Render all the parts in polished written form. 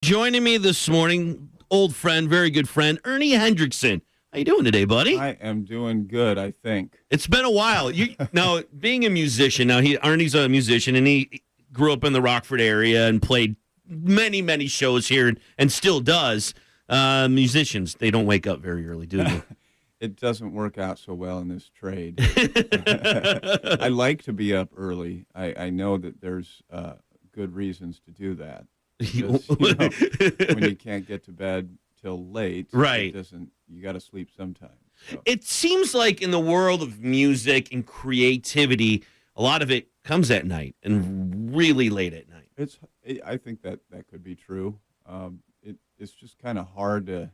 Joining me this morning, old friend, very good friend, Ernie Hendrickson. How you doing today, buddy? I am doing good, I think. It's been a while. Now, being a musician, Ernie's a musician, and he grew up in the Rockford area and played many shows here, and still does. Musicians, they don't wake up very early, do they? It doesn't work out so well in this trade. I like to be up early. I know that there's good reasons to do that. Because, when you can't get to bed till late, right? You got to sleep sometimes. So. It seems like in the world of music and creativity, a lot of it comes at night and really late at night. I think that could be true. It's just kind of hard to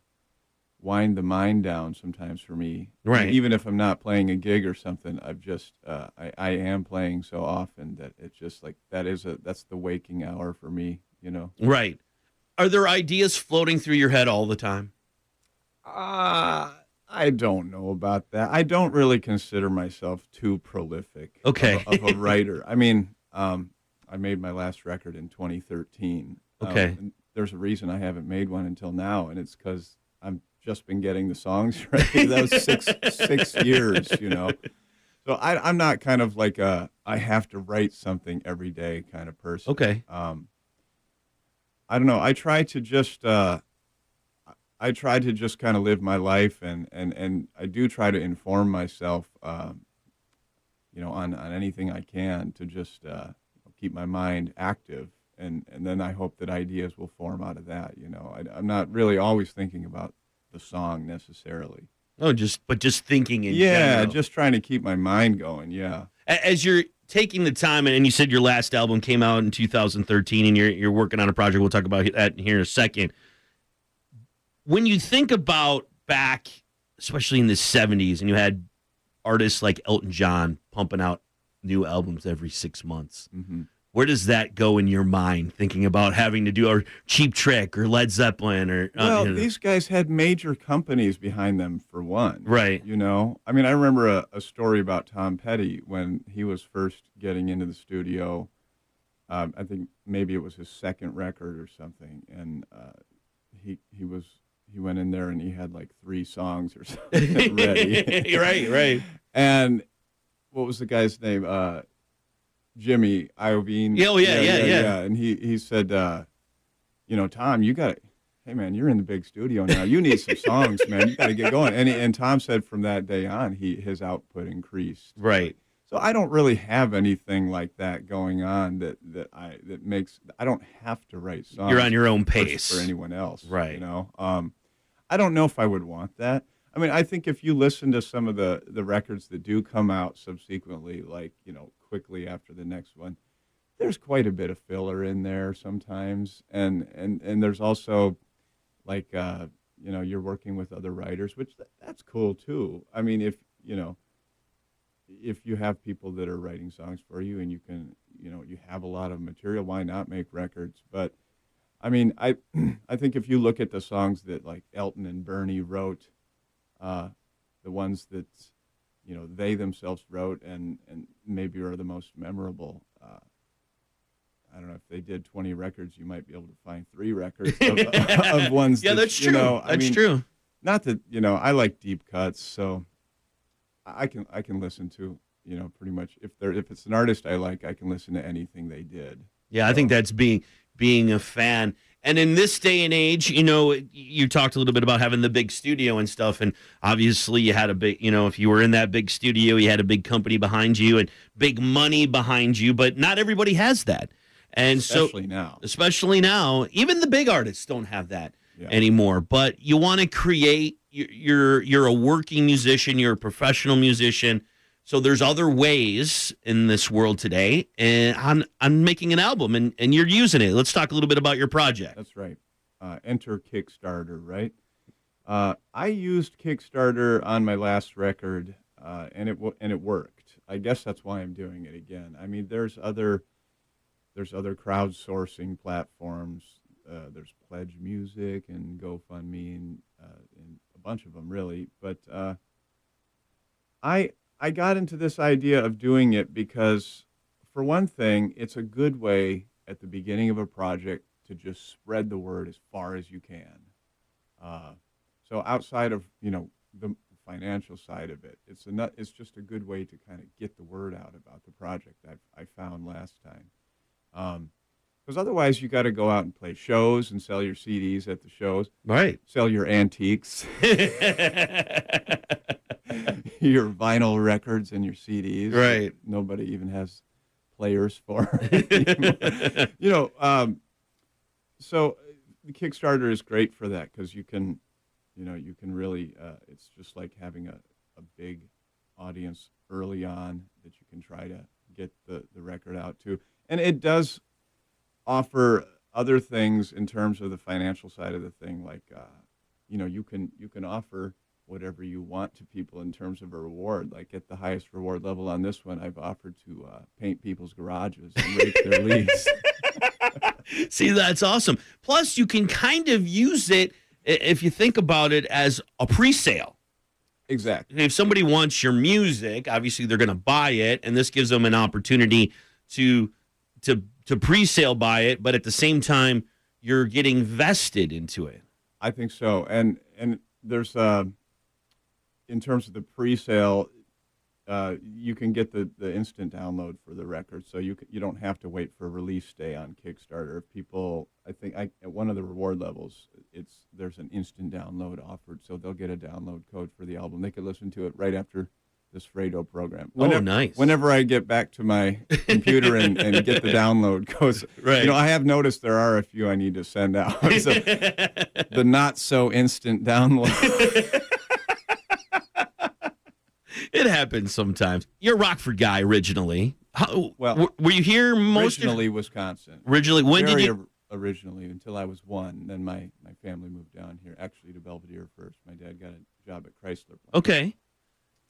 wind the mind down sometimes for me. Right. Even if I'm not playing a gig or something, I am playing so often that it's just like that's the waking hour for me. Right. Are there ideas floating through your head all the time? I don't know about that. I don't really consider myself too prolific of a writer. I mean, I made my last record in 2013. Okay. And there's a reason I haven't made one until now, and it's because I've just been getting the songs ready. That was six years, So I'm not kind of like I have to write something every day kind of person. Okay. I don't know. I try to just kind of live my life, and I do try to inform myself, on anything I can to just keep my mind active, and then I hope that ideas will form out of that. I'm not really always thinking about the song necessarily. Oh, just thinking in general. general. Just trying to keep my mind going. Yeah. As you're taking the time, and you said your last album came out in 2013, and you're working on a project. We'll talk about that here in a second. When you think about back, especially in the 70s, and you had artists like Elton John pumping out new albums every 6 months, mm-hmm. Where does that go in your mind, thinking about having to do a Cheap Trick or Led Zeppelin? These guys had major companies behind them, for one. Right. I mean, I remember a story about Tom Petty when he was first getting into the studio. I think maybe it was his second record or something, and he went in there and he had like 3 songs or something ready. Right. And what was the guy's name? Jimmy Iovine. Oh, yeah. And he said, Tom, you got to, hey, man, you're in the big studio now. You need some songs, man. You got to get going. And Tom said from that day on, his output increased. Right. So I don't really have anything like that going on I don't have to write songs. You're on your own pace. For anyone else. Right. I don't know if I would want that. I mean, I think if you listen to some of the records that do come out subsequently, like, quickly after the next one, there's quite a bit of filler in there sometimes. And there's also, like, you're working with other writers, which that's cool, too. I mean, if you have people that are writing songs for you and you can, you have a lot of material, why not make records? But, I mean, I think if you look at the songs that, like, Elton and Bernie wrote, the ones that, they themselves wrote and maybe are the most memorable. I don't know, if they did 20 records, you might be able to find 3 records of ones. Yeah, that's true. That's true. Not that, I like deep cuts, so I can listen to, pretty much if it's an artist I like, I can listen to anything they did. Yeah, so. I think that's being a fan. And in this day and age, you talked a little bit about having the big studio and stuff, and obviously you had a big, if you were in that big studio, you had a big company behind you and big money behind you, but not everybody has that. And especially now, even the big artists don't have that anymore. But you want to create, you're a working musician, you're a professional musician. So there's other ways in this world today, and I'm making an album, and you're using it. Let's talk a little bit about your project. That's right. Enter Kickstarter, right? I used Kickstarter on my last record, and it worked. I guess that's why I'm doing it again. I mean, there's other crowdsourcing platforms. There's Pledge Music and GoFundMe and a bunch of them, really. But I got into this idea of doing it because, for one thing, it's a good way at the beginning of a project to just spread the word as far as you can. So outside of, the financial side of it, it's just a good way to kind of get the word out about the project I found last time. Because otherwise you got to go out and play shows and sell your CDs at the shows. Right. Sell your antiques, your vinyl records and your CDs. Right. Nobody even has players for anymore. So the Kickstarter is great for that because you can really, it's just like having a big audience early on that you can try to get the record out to. And it does offer other things in terms of the financial side of the thing, like, you can offer whatever you want to people in terms of a reward. Like at the highest reward level on this one, I've offered to paint people's garages and rake their leaves. See, that's awesome. Plus, you can kind of use it, if you think about it, as a pre-sale. Exactly. If somebody wants your music, obviously they're going to buy it, and this gives them an opportunity to pre-sale buy it, but at the same time, you're getting vested into it. I think so. And there's, in terms of the pre-sale, you can get the instant download for the record, so you don't have to wait for release day on Kickstarter. If people, I think at one of the reward levels, there's an instant download offered, so they'll get a download code for the album. They could listen to it right after this Fredo program. Nice. Whenever I get back to my computer and get the download codes, right. I have noticed there are a few I need to send out. So the not so instant download. It happens sometimes. You're a Rockford guy originally. Well, were you here most originally Wisconsin? Originally, when did you? Originally, until I was 1. Then my family moved down here, actually to Belvedere first. My dad got a job at Chrysler plant. Okay.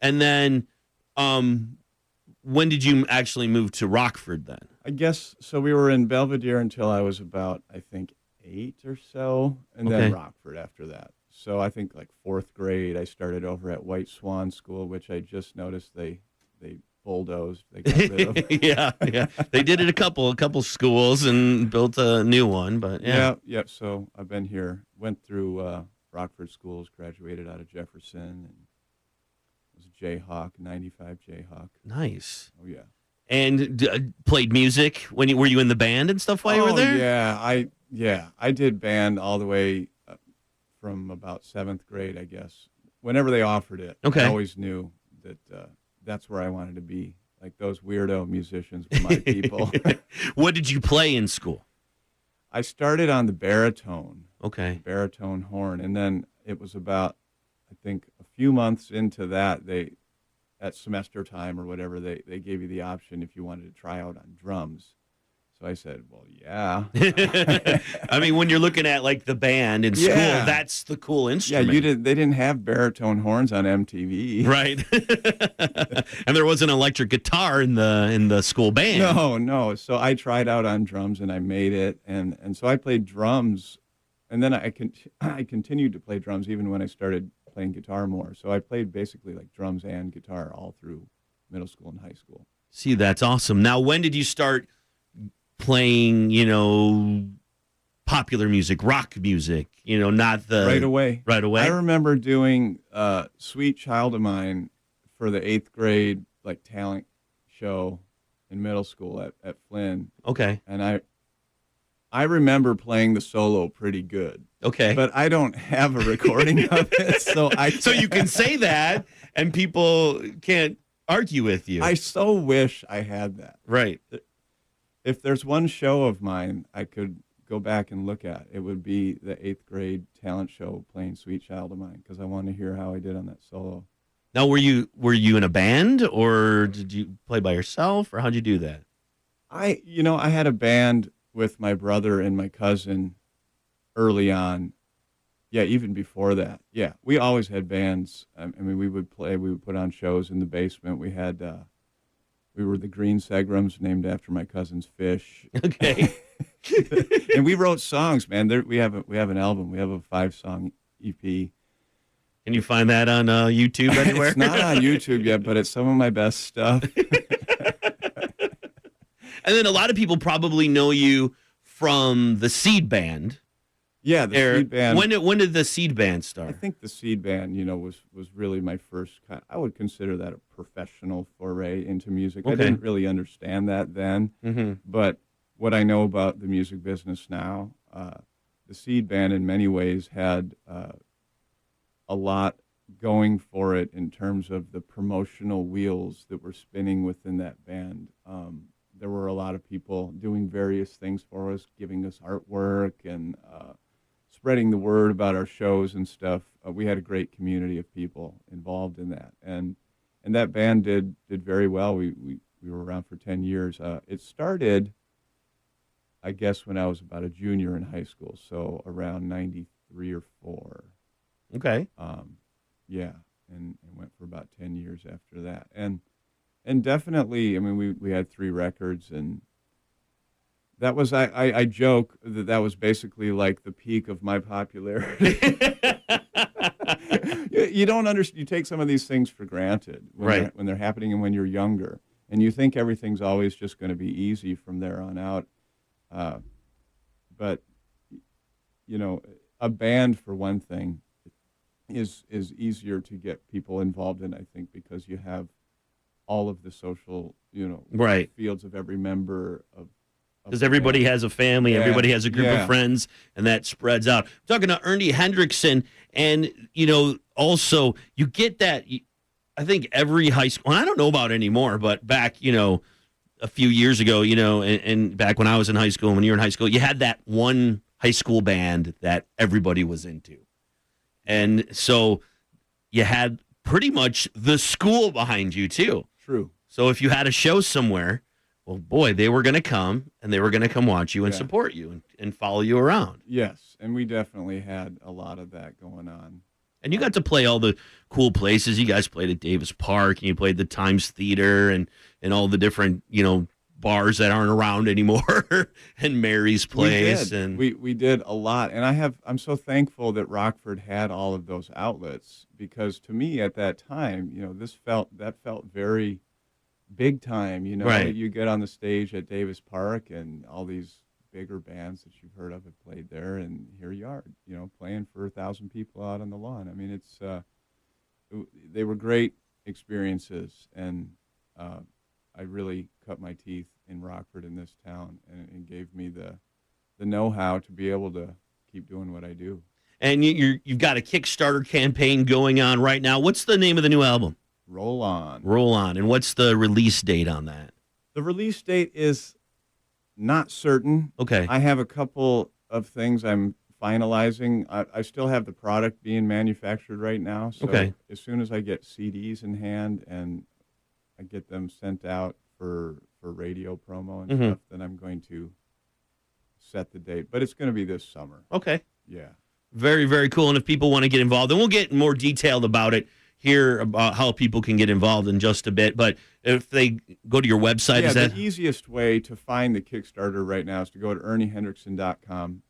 And then when did you actually move to Rockford then? I guess, so we were in Belvedere until I was about, I think, 8 or so, and then Rockford after that. So I think like 4th grade, I started over at White Swan School, which I just noticed they bulldozed. They got rid of. Yeah. They did it a couple schools and built a new one, but yeah. Yeah. So I've been here, went through Rockford schools, graduated out of Jefferson, and was a Jayhawk, 95 Jayhawk. Nice. Oh, yeah. And played music were you in the band and stuff while you were there? Yeah. I did band all the way from about 7th grade, I guess. Whenever they offered it, I always knew that that's where I wanted to be. Like those weirdo musicians were my people. What did you play in school? I started on the baritone. Okay. The baritone horn, and then it was about, I think, a few months into that, at semester time or whatever, they gave you the option if you wanted to try out on drums. So I said, well, yeah. I mean, when you're looking at like the band in school, that's the cool instrument. Yeah, they didn't have baritone horns on MTV. Right. And there was an electric guitar in the school band. No. So I tried out on drums and I made it. And so I played drums. And then I continued to play drums even when I started playing guitar more. So I played basically like drums and guitar all through middle school and high school. See, that's awesome. Now, when did you start playing, popular music, rock music, not the... Right away. I remember doing Sweet Child of Mine for the 8th grade, like, talent show in middle school at Flynn. Okay. And I remember playing the solo pretty good. Okay. But I don't have a recording of it, so So you can say that, and people can't argue with you. I so wish I had that. Right. If there's one show of mine I could go back and look at, it would be the 8th grade talent show playing Sweet Child of Mine, because I want to hear how I did on that solo. Now, were you in a band, or did you play by yourself, or how'd you do that? I had a band with my brother and my cousin early on. Yeah, even before that. Yeah, we always had bands. I mean, we would put on shows in the basement. We had... we were the Green Segrams, named after my cousin's fish. Okay. And we wrote songs, man. We have an album. We have a 5-song EP. Can you find that on YouTube anywhere? It's not on YouTube yet, but it's some of my best stuff. And then a lot of people probably know you from the Seed Band. Yeah, the Seed Band. When did the Seed Band I start? think the Seed Band, was really my first I would consider that a professional foray into music. I Okay. didn't really understand that then, Mm-hmm. but what I know about the music business now, the Seed Band in many ways had a lot going for it in terms of the promotional wheels that were spinning within that band. There were a lot of people doing various things for us, giving us artwork and spreading the word about our shows and stuff. We had a great community of people involved in that, and that band did very well. We were around for 10 years. It started, I guess, when I was about a junior in high school, so around 93 or 4. Okay. Yeah, and went for about 10 years after that. And definitely, I mean, we had 3 records, and that was, I joke that was basically like the peak of my popularity. You don't understand, you take some of these things for granted when they're happening and when you're younger, and you think everything's always just going to be easy from there on out. But, a band, for one thing, is easier to get people involved in, I think, because you have all of the social, fields of every member of because everybody has a family, everybody has a group of Yeah. friends, and that spreads out. I'm talking to Ernie Hendrickson, and also you get that. I think every high school, and I don't know about anymore, but back, a few years ago, and back when I was in high school, when you were in high school, you had that one high school band that everybody was into. And so you had pretty much the school behind you, too. True. So if you had a show somewhere, well, boy, they were going to come, and they were going to come watch you and Yeah. support you and follow you around. Yes, and we definitely had a lot of that going on. And you got to play all the cool places. You guys played at Davis Park, and you played the Times Theater and all the different, bars that aren't around anymore, and Mary's Place. We did a lot, and I'm so thankful that Rockford had all of those outlets, because to me at that time, that felt very big time. Right. You get on the stage at Davis Park, and all these bigger bands that you've heard of have played there, and here you are, playing for 1,000 people out on the lawn. I mean, they were great experiences, and I really cut my teeth in Rockford in this town, and gave me the know-how to be able to keep doing what I do. And you've got a Kickstarter campaign going on right now. What's the name of the new album? Roll On. Roll On. And what's the release date on that? The release date is not certain. Okay. I have a couple of things I'm finalizing. I still have the product being manufactured right now. So Okay. as soon as I get CDs in hand and I get them sent out for radio promo and stuff, then I'm going to set the date. But it's going to be this summer. Okay. Yeah. Very, very cool. And if people want to get involved, and we'll get more detailed about it here, about how people can get involved in just a bit. But if they go to your website, is that the easiest way to find the Kickstarter right now is to go to erniehendrickson.com.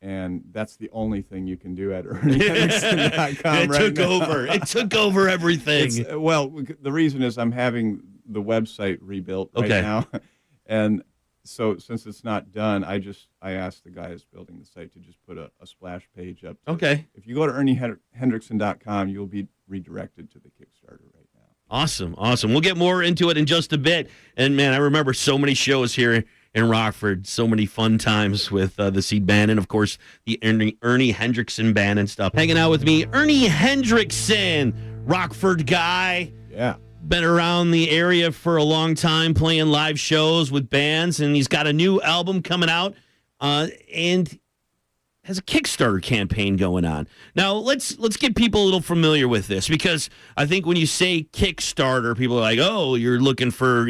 And that's the only thing you can do at erniehendrickson.com it right took now. over. It took over everything. The reason is I'm having the website rebuilt right Okay. now. And so since it's not done, I asked the guy that's building the site to just put a splash page up. Okay. If you go to erniehendrickson.com, you'll be redirected to the Kickstarter right now. Awesome. We'll get more into it in just a bit. And, man, I remember so many shows here in Rockford, so many fun times with the Seed Band and, of course, the Ernie Hendrickson Band and stuff. Hanging out with me, Ernie Hendrickson, Rockford guy. Yeah. Been around the area for a long time, playing live shows with bands, and he's got a new album coming out, and has a Kickstarter campaign going on. Now, let's get people a little familiar with this, because I think when you say Kickstarter, people are like, oh, you're looking for,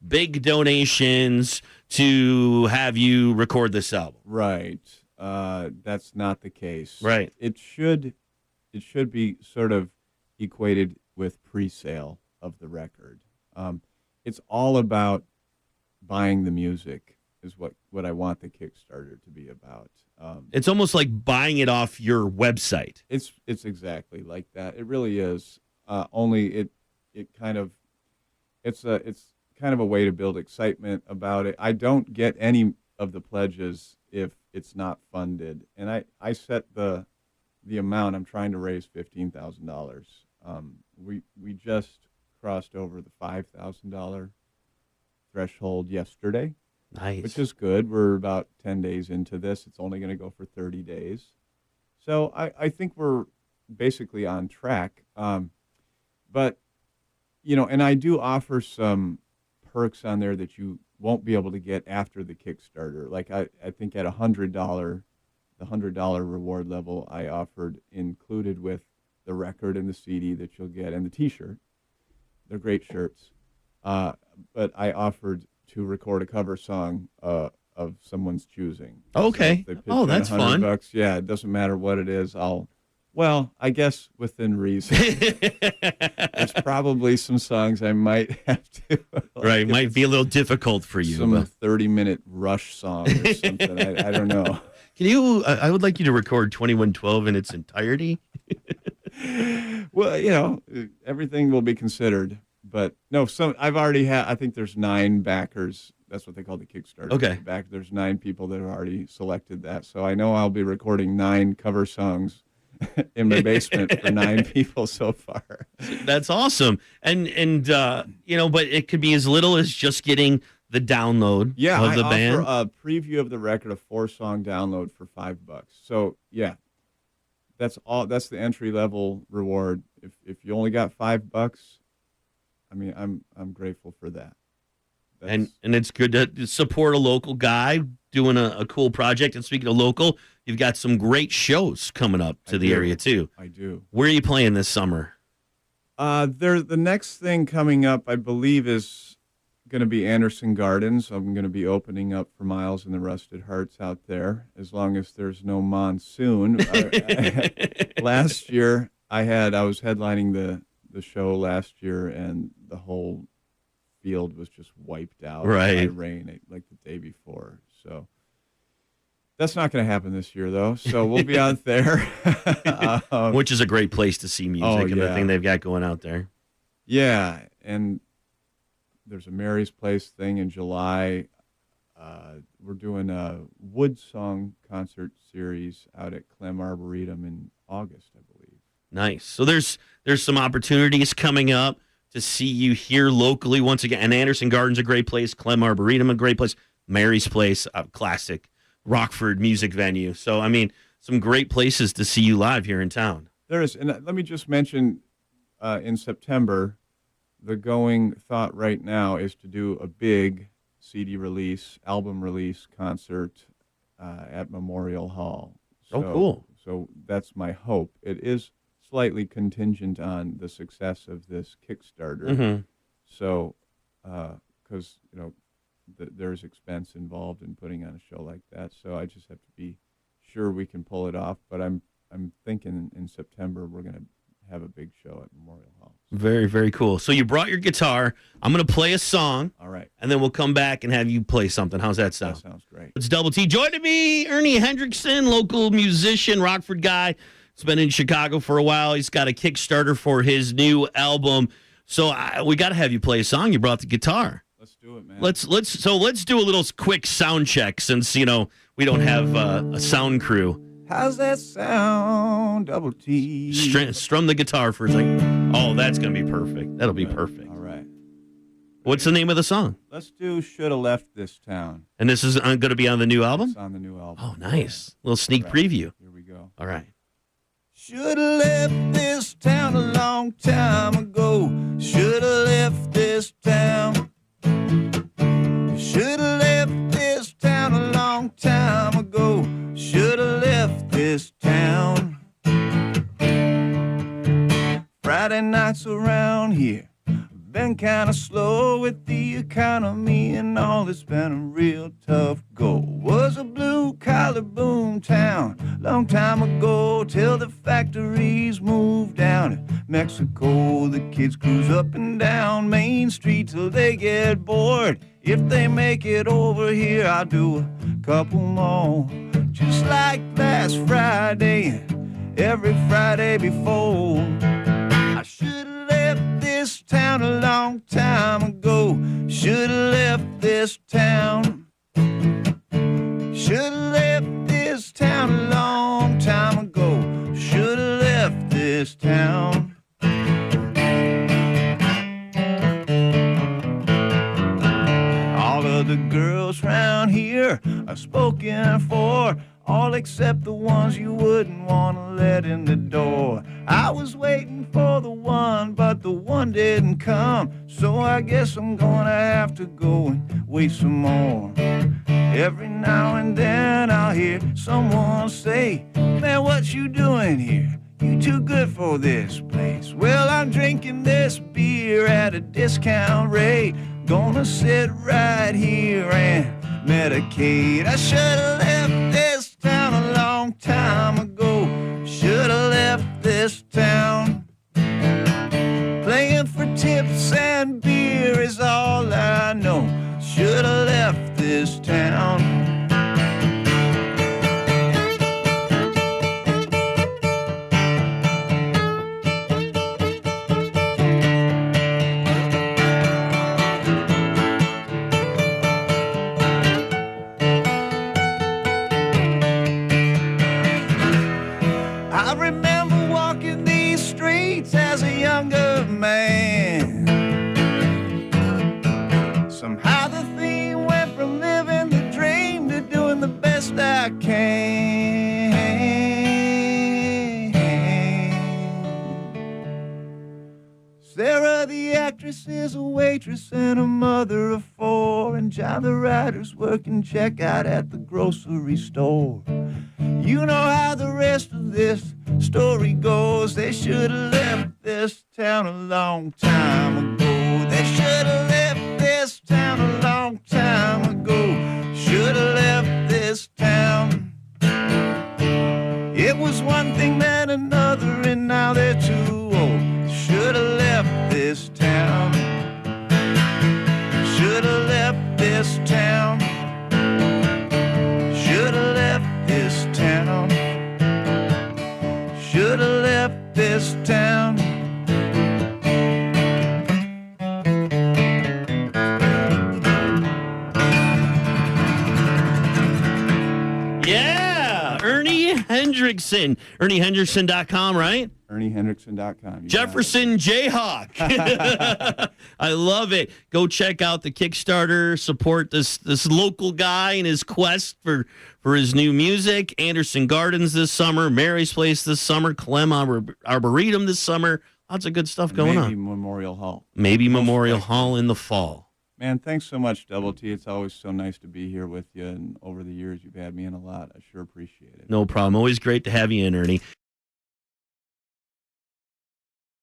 big donations to have you record this album. Right. That's not the case. Right. It should be sort of equated with pre-sale of the record. It's all about buying the music is what I want the Kickstarter to be about. It's almost like buying it off your website. It's exactly like that. It really is. Only it's kind of a way to build excitement about it. I don't get any of the pledges if it's not funded. And I set the amount. I'm trying to raise $15,000. We just crossed over the $5,000 threshold yesterday. Nice. Which is good. We're about 10 days into this. It's only going to go for 30 days. So I think we're basically on track. But, and I do offer some perks on there that you won't be able to get after the Kickstarter. Like I think at $100, the $100 reward level I offered included with the record and the CD that you'll get and the T-shirt. They're great shirts. But I offered to record a cover song of someone's choosing. Okay. So that's fun. $100, yeah, it doesn't matter what it is. I guess within reason. There's probably some songs I might have to. Right, might be a little difficult for you. Some 30-minute Rush song or something. I don't know. Can you? I would like you to record 2112 in its entirety. Well, everything will be considered. But no, I've already had. I think there's 9 backers. That's what they call the Kickstarter. Okay. There's 9 people that have already selected that. So I know I'll be recording 9 cover songs in my basement for 9 people so far. That's awesome. And but it could be as little as just getting the download of the band. I offer a preview of the record, a 4-song download for $5. So yeah, that's all. That's the entry level reward. If you only got $5, I mean, I'm grateful for that. And it's good to support a local guy doing a cool project. And speaking of local, you've got some great shows coming up to the area too. I do. Where are you playing this summer? The next thing coming up, I believe, is going to be Anderson Gardens. I'm going to be opening up for Miles and the Rusted Hearts out there, as long as there's no monsoon. Last year, I was headlining the show last year, and the whole field was just wiped out by rain like the day before. So that's not going to happen this year, though. So we'll be out there. Which is a great place to see music and the thing they've got going out there. Yeah, and there's a Mary's Place thing in July. We're doing a Wood Song concert series out at Clem Arboretum in August, I believe. Nice. So there's some opportunities coming up to see you here locally once again. And Anderson Gardens a great place. Clem Arboretum a great place. Mary's Place, a classic Rockford music venue. So, I mean, some great places to see you live here in town. There is. And let me just mention, in September, the going thought right now is to do a big CD release, album release concert at Memorial Hall. So, cool. So that's my hope. It is slightly contingent on the success of this Kickstarter. Mm-hmm. So, because, there's expense involved in putting on a show like that. So I just have to be sure we can pull it off. But I'm thinking in September we're going to have a big show at Memorial Hall. Very, very cool. So you brought your guitar. I'm going to play a song. All right. And then we'll come back and have you play something. How's that sound? That sounds great. It's Double T. Joining me, Ernie Hendrickson, local musician, Rockford guy. He's been in Chicago for a while. He's got a Kickstarter for his new album. So we got to have you play a song. You brought the guitar. Let's do it, man. Let's do a little quick sound check since we don't have a sound crew. How's that sound, Double T? Strum the guitar for a second. Oh, that's gonna be perfect. That'll be perfect. All right. What's the name of the song? Let's do "Shoulda Left This Town." And this is going to be on the new album. It's on the new album. Oh, nice. Little sneak preview. Here we go. All right. Shoulda left this town a long time ago. Shoulda left this town. Shoulda left this town a long time ago. Shoulda left this town. Friday nights around here been kind of slow with the economy and all. It's been a real tough go. Was a blue-collar boom town long time ago, till the factories moved down to Mexico. The kids cruise up and down Main Street till they get bored. If they make it over here, I'll do a couple more, just like last Friday and every Friday before. I should've left this town a long time ago. Should've left this town. this town. All of the girls round here are spoken for, all except the ones you wouldn't want to let in the door. I was waiting for the one, but the one didn't come, so I guess I'm gonna have to go and wait some more. Every now and then I'll hear someone say, man, what you doing here? You too good for this place. Well, I'm drinking this beer at a discount rate. Gonna sit right here and medicate. I should've left this town a long time ago. Should've left this town. Playing for tips and beer is all I know. Should've left this town. I remember walking these streets as a younger man. Somehow the theme went from living the dream to doing the best I can. Sarah the actress is a waitress and a mother of four, and John the writer's working checkout at the grocery store. You know how the rest of this story goes. They should have left this town a long time ago. They should have left this town a long time ago. Should have left this town. It was one thing then another, and now they're too old. Should have left this town. Should have left this town. Should have left this town. Should have left this town. Yeah, Ernie Hendrickson. ErnieHendrickson.com, right? ErnieHendrickson.com. Jefferson Jayhawk. I love it. Go check out the Kickstarter. Support this local guy in his quest for his new music. Anderson Gardens this summer. Mary's Place this summer. Clem Arboretum this summer. Lots of good stuff going on. Maybe Memorial Hall. Maybe Memorial Hall in the fall. Man, thanks so much, Double T. It's always so nice to be here with you, and over the years you've had me in a lot. I sure appreciate it. No problem. Always great to have you in, Ernie.